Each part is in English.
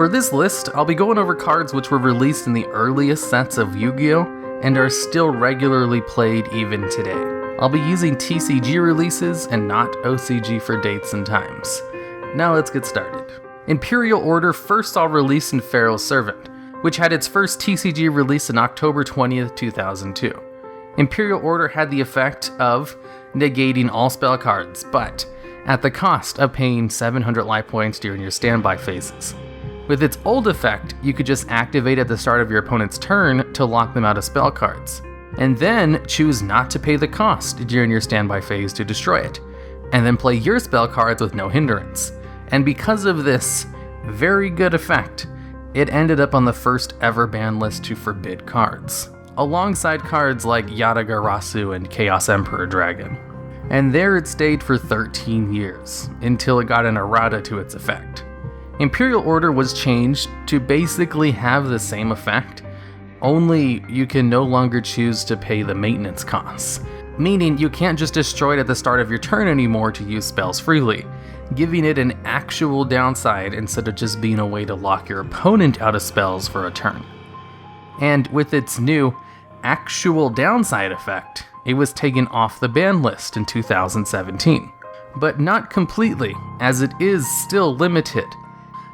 For this list, I'll be going over cards which were released in the earliest sets of Yu-Gi-Oh! And are still regularly played even today. I'll be using TCG releases and not OCG for dates and times. Now let's get started. Imperial Order first saw release in Pharaoh's Servant, which had its first TCG release on October 20th, 2002. Imperial Order had the effect of negating all spell cards, but at the cost of paying 700 life points during your standby phases. With its old effect, you could just activate at the start of your opponent's turn to lock them out of spell cards, and then choose not to pay the cost during your standby phase to destroy it, and then play your spell cards with no hindrance. And because of this very good effect, it ended up on the first ever ban list to forbid cards, alongside cards like Yatagarasu and Chaos Emperor Dragon. And there it stayed for 13 years, until it got an errata to its effect. Imperial Order was changed to basically have the same effect, only you can no longer choose to pay the maintenance costs, meaning you can't just destroy it at the start of your turn anymore to use spells freely, giving it an actual downside instead of just being a way to lock your opponent out of spells for a turn. And with its new actual downside effect, it was taken off the ban list in 2017. But not completely, as it is still limited.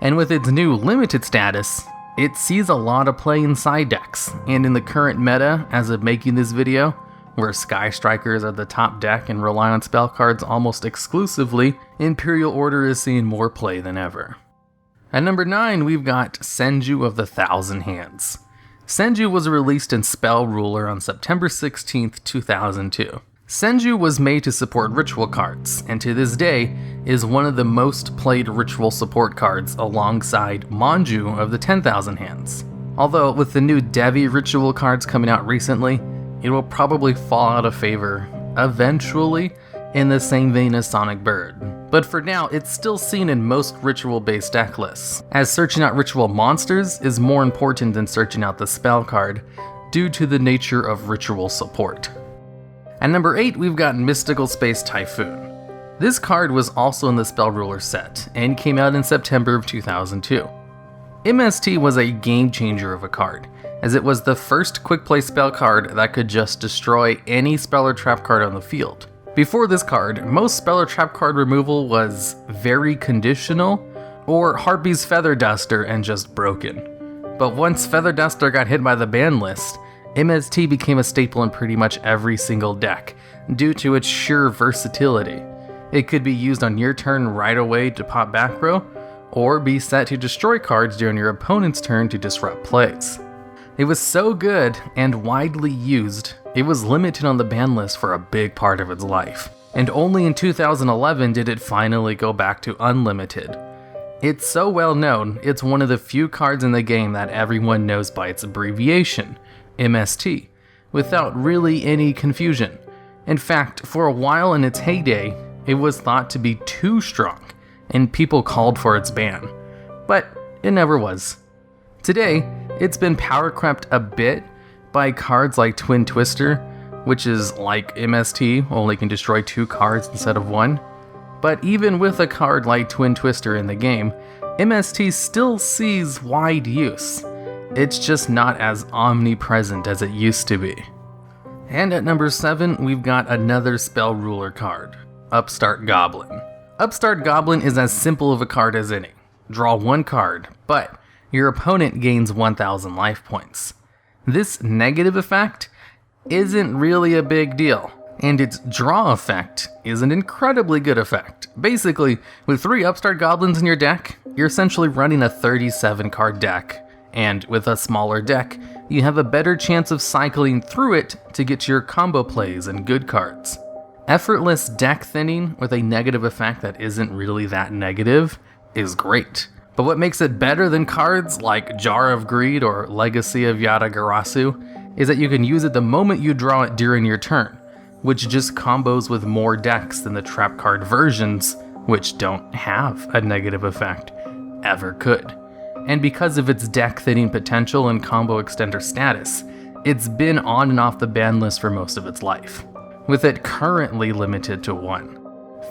And with its new limited status, it sees a lot of play in side decks, and in the current meta as of making this video, where Sky Strikers are the top deck and rely on spell cards almost exclusively, Imperial Order is seeing more play than ever. At number 9, we've got SENJU of the Thousand Hands. SENJU was released in Spell Ruler on September 16th, 2002. SENJU was made to support ritual cards, and to this day is one of the most played ritual support cards alongside Manju of the 10,000 Hands. Although with the new Devi ritual cards coming out recently, it will probably fall out of favor eventually in the same vein as Sonic Bird. But for now, it's still seen in most ritual-based deck lists, as searching out ritual monsters is more important than searching out the spell card due to the nature of ritual support. At number 8, we've got Mystical Space Typhoon. This card was also in the Spell Ruler set, and came out in September of 2002. MST was a game changer of a card, as it was the first quick play spell card that could just destroy any spell or trap card on the field. Before this card, most spell or trap card removal was very conditional, or Harpy's Feather Duster and just broken. But once Feather Duster got hit by the ban list, MST became a staple in pretty much every single deck, due to its sheer versatility. It could be used on your turn right away to pop back row, or be set to destroy cards during your opponent's turn to disrupt plays. It was so good and widely used, it was limited on the ban list for a big part of its life, and only in 2011 did it finally go back to unlimited. It's so well known, it's one of the few cards in the game that everyone knows by its abbreviation, MST, without really any confusion. In fact, for a while in its heyday, it was thought to be too strong, and people called for its ban. But it never was. Today, it's been power crept a bit by cards like Twin Twister, which is like MST, only can destroy 2 cards instead of 1. But even with a card like Twin Twister in the game, MST still sees wide use. It's just not as omnipresent as it used to be. And at number 7, we've got another Spell Ruler card, UPSTART Goblin. UPSTART Goblin is as simple of a card as any. Draw 1 card, but your opponent gains 1,000 life points. This negative effect isn't really a big deal, and its draw effect is an incredibly good effect. Basically, with 3 UPSTART Goblins in your deck, you're essentially running a 37 card deck, and with a smaller deck, you have a better chance of cycling through it to get to your combo plays and good cards. Effortless deck thinning with a negative effect that isn't really that negative is great. But what makes it better than cards like Jar of Greed or Legacy of Yatagarasu is that you can use it the moment you draw it during your turn, which just combos with more decks than the trap card versions, which don't have a negative effect, ever could. And because of its deck thinning potential and combo extender status, it's been on and off the ban list for most of its life, with it currently limited to 1.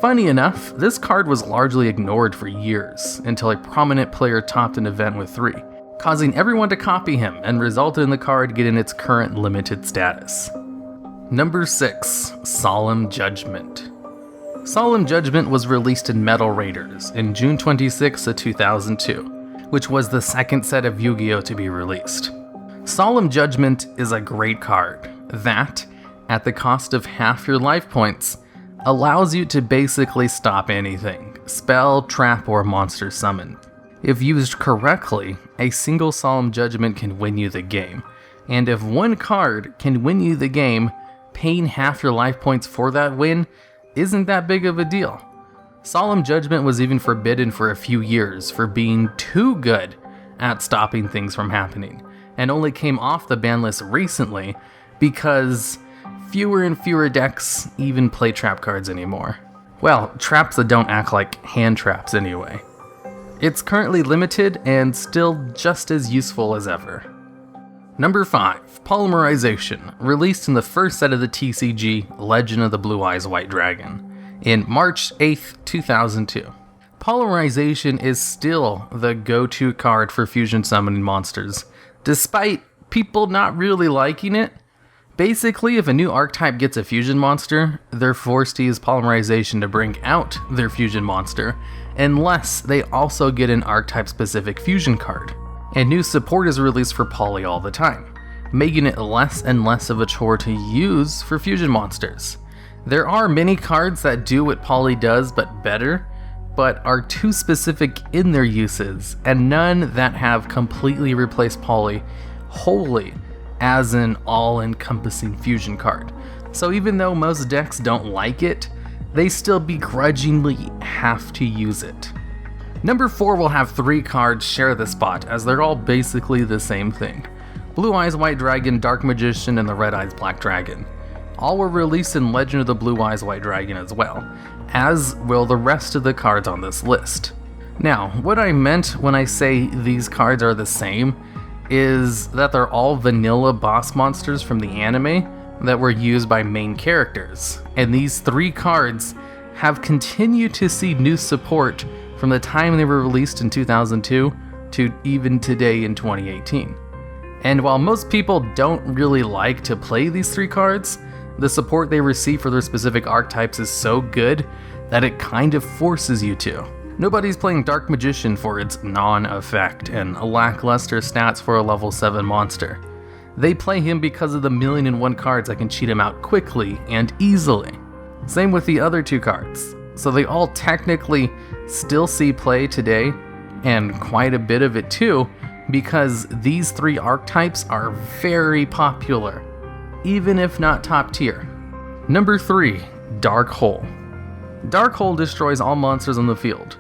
Funny enough, this card was largely ignored for years until a prominent player topped an event with 3, causing everyone to copy him and resulted in the card getting its current limited status. Number 6. Solemn Judgment. Solemn Judgment was released in Metal Raiders in June 26, 2002, which was the second set of Yu-Gi-Oh to be released. Solemn Judgment is a great card that, at the cost of half your life points, allows you to basically stop anything, spell, trap, or monster summon. If used correctly, a single Solemn Judgment can win you the game, and if one card can win you the game, paying half your life points for that win isn't that big of a deal. Solemn Judgment was even forbidden for a few years for being too good at stopping things from happening, and only came off the ban list recently because fewer and fewer decks even play trap cards anymore. Well, traps that don't act like hand traps anyway. It's currently limited and still just as useful as ever. Number 5. Polymerization, released in the first set of the TCG Legend of the Blue Eyes White Dragon in March 8th, 2002. Polymerization is still the go-to card for fusion summoning monsters, despite people not really liking it. Basically, if a new archetype gets a fusion monster, they're forced to use Polymerization to bring out their fusion monster, unless they also get an archetype-specific fusion card. And new support is released for Poly all the time, making it less and less of a chore to use for fusion monsters. There are many cards that do what Poly does but better, but are too specific in their uses, and none that have completely replaced Poly wholly as an all-encompassing fusion card. So even though most decks don't like it, they still begrudgingly have to use it. Number 4 will have 3 cards share the spot, as they're all basically the same thing. Blue Eyes White Dragon, Dark Magician, and the Red Eyes Black Dragon. All were released in Legend of the Blue Eyes White Dragon as well, as will the rest of the cards on this list. Now, what I meant when I say these cards are the same is that they're all vanilla boss monsters from the anime that were used by main characters, and these 3 cards have continued to see new support from the time they were released in 2002 to even today in 2018. And while most people don't really like to play these 3 cards, the support they receive for their specific archetypes is so good that it kind of forces you to. Nobody's playing Dark Magician for its non-effect and lackluster stats for a level 7 monster. They play him because of the 1,000,001 cards that can cheat him out quickly and easily. Same with the other 2 cards. So they all technically still see play today, and quite a bit of it too, because these 3 archetypes are very popular, even if not top tier. Number 3, Dark Hole. Dark Hole destroys all monsters on the field.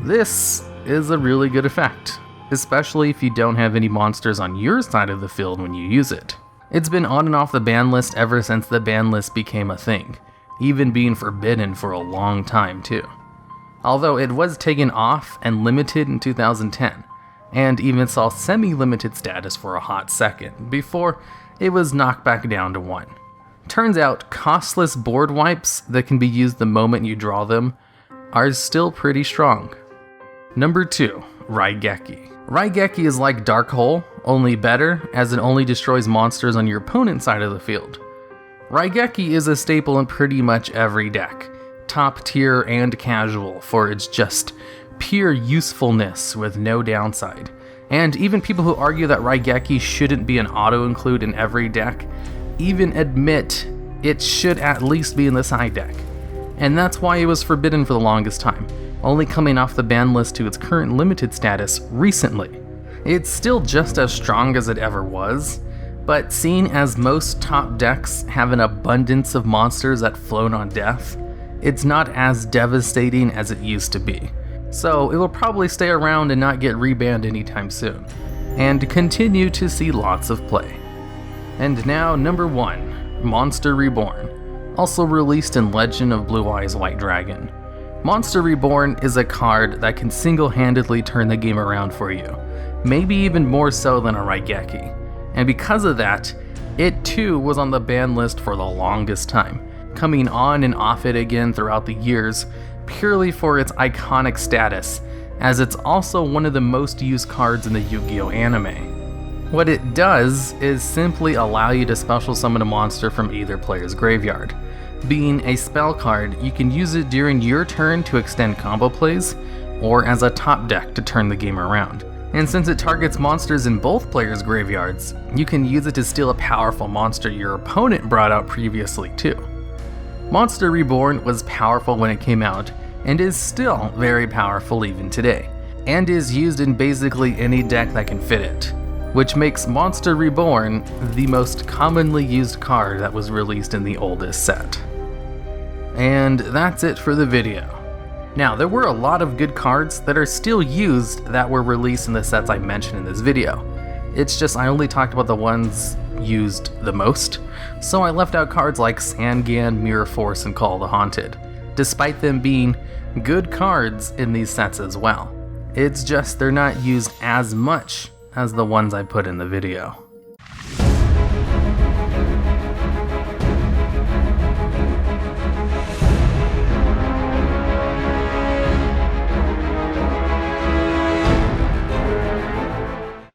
This is a really good effect, especially if you don't have any monsters on your side of the field when you use it. It's been on and off the ban list ever since the ban list became a thing, even being forbidden for a long time too. Although it was taken off and limited in 2010, and even saw semi-limited status for a hot second, before it was knocked back down to 1. Turns out, costless board wipes that can be used the moment you draw them are still pretty strong. Number 2, RAIGEKI. RAIGEKI is like Dark Hole, only better, as it only destroys monsters on your opponent's side of the field. RAIGEKI is a staple in pretty much every deck, top tier and casual, for its just pure usefulness with no downside. And even people who argue that RAIGEKI shouldn't be an auto-include in every deck even admit it should at least be in the side deck. And that's why it was forbidden for the longest time, only coming off the ban list to its current limited status recently. It's still just as strong as it ever was, but seeing as most top decks have an abundance of monsters that float on death, it's not as devastating as it used to be. So it will probably stay around and not get rebanned anytime soon, and continue to see lots of play. And now number 1, Monster Reborn, also released in Legend of Blue Eyes White Dragon. Monster Reborn is a card that can single-handedly turn the game around for you, maybe even more so than a RAIGEKI. And because of that, it too was on the ban list for the longest time, coming on and off it again throughout the years purely for its iconic status, as it's also one of the most used cards in the Yu-Gi-Oh anime. What it does is simply allow you to special summon a monster from either player's graveyard. Being a spell card, you can use it during your turn to extend combo plays, or as a top deck to turn the game around. And since it targets monsters in both players' graveyards, you can use it to steal a powerful monster your opponent brought out previously too. Monster Reborn was powerful when it came out, and is still very powerful even today, and is used in basically any deck that can fit it, which makes Monster Reborn the most commonly used card that was released in the oldest set. And that's it for the video. Now, there were a lot of good cards that are still used that were released in the sets I mentioned in this video. It's just I only talked about the ones used the most, so I left out cards like Sangan, Mirror Force, and Call the Haunted, despite them being good cards in these sets as well. It's just they're not used as much as the ones I put in the video.